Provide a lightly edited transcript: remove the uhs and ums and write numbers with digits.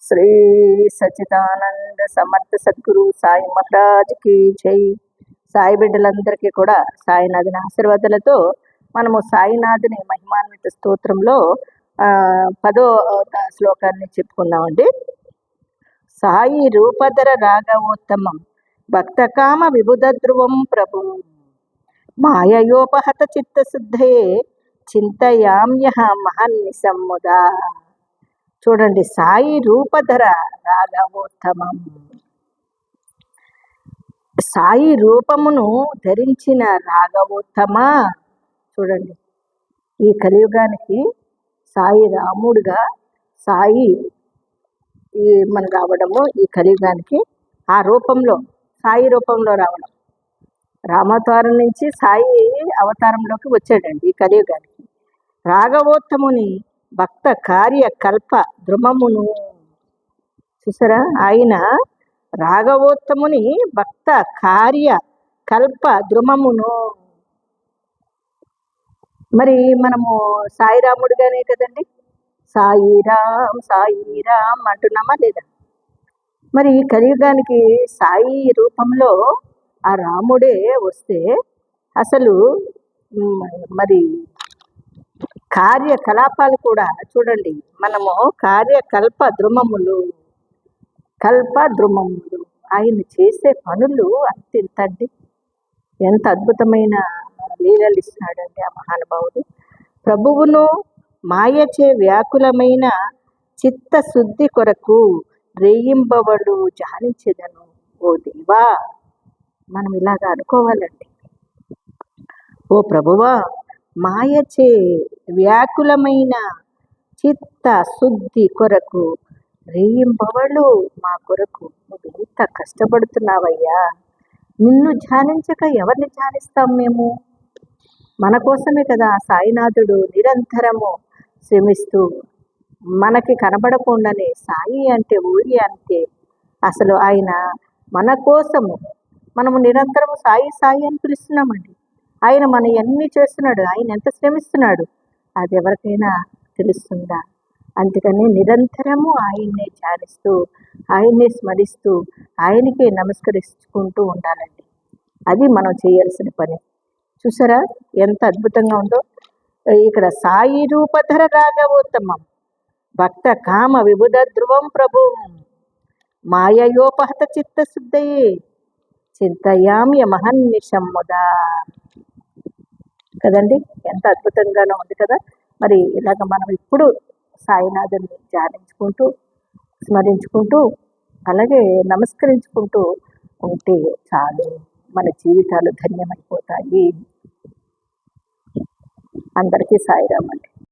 శ్రీ సచ్చిదానంద సమర్థ సద్గురు సాయి మహారాజ్కి జై. సాయి బిడ్డలందరికీ కూడా సాయినాథుని ఆశీర్వాదాలతో మనము సాయినాథుని మహిమాన్విత స్తోత్రంలో 10వ శ్లోకాన్ని చెప్పుకుందామండి. సాయి రూపధర రాఘవోత్తమం భక్తకామ విబుధ ధ్రువం ప్రభు మాయయోపహత చిత్తశుద్ధయే చింతయామ్యహ మహన్నిసమ్ముదా. చూడండి, సాయి రూపధర రాఘవోత్తమం, సాయి రూపమును ధరించిన రాఘవోత్తమ. చూడండి, ఈ కలియుగానికి సాయి రాముడుగా సాయి మన రావడము, ఈ కలియుగానికి ఆ రూపంలో సాయి రూపంలో రావడం, రామావతారం నుంచి సాయి అవతారంలోకి వచ్చాడండి ఈ కలియుగానికి. రాఘవోత్తముని భక్త కార్య కల్ప ద్రుమమును. చూసారా, ఆయన రాఘవోత్తముని భక్త కార్య కల్ప ద్రుమమును. మరి మనము సాయిరాముడిగానే కదండి సాయిరామ్ సాయిరామ్ అంటున్నామా లేదా? మరి ఈ కలియుగానికి సాయి రూపంలో ఆ రాముడే వస్తే అసలు మరి కార్యకలాపాలు కూడా చూడండి, మనము కార్యకల్ప ద్రుమములు, కల్ప ద్రుమములు, ఆయన చేసే పనులు అంతండి. ఎంత అద్భుతమైన లీలలు ఇస్తున్నాడండి ఆ మహానుభావుడు. ప్రభువును మాయచే వ్యాకులమైన చిత్తశుద్ధి కొరకు రేయింబవడు ధ్యానించెదను. ఓ దేవా, మనం ఇలాగా అనుకోవాలండి. ఓ ప్రభువా, మాయచే వ్యాకులమైన చిత్త శుద్ధి కొరకు రేయింబవళ్ళు మా కొరకు నువ్వు ఎంత కష్టపడుతున్నావయ్యా. నిన్ను ధ్యానించక ఎవరిని ధ్యానిస్తాం మేము? మన కోసమే కదా సాయినాథుడు నిరంతరము శ్రమిస్తూ మనకి కనబడకుండానే సాయి అంటే ఊరి అంతే. అసలు ఆయన మన కోసము మనము నిరంతరము సాయి సాయి అని పిలుస్తున్నామండి. ఆయన మన ఎన్ని చేస్తున్నాడు, ఆయన ఎంత శ్రమిస్తున్నాడు, అది ఎవరికైనా తెలుస్తుందా? అందుకని నిరంతరము ఆయన్నే ధ్యానిస్తూ, ఆయన్నే స్మరిస్తూ, ఆయనకే నమస్కరించుకుంటూ ఉండాలండి. అది మనం చేయాల్సిన పని. చూసారా ఎంత అద్భుతంగా ఉందో. ఇక్కడ సాయి రూపధర రాఘవోత్తమం భక్త కామ విబుధ ధ్రువం ప్రభు మాయయోపహత చిత్తశుద్ధయే చింతయామ్య మహన్నిశమ్ముదా. కదండి, ఎంత అద్భుతంగానో ఉంది కదా. మరి ఇలాగ మనం ఇప్పుడు సాయినాథుని ధ్యానించుకుంటూ, స్మరించుకుంటూ, అలాగే నమస్కరించుకుంటూ ఉంటే చాలు, మన జీవితాలు ధన్యమైపోతాయి. అందరికీ సాయిరామ్ అండి.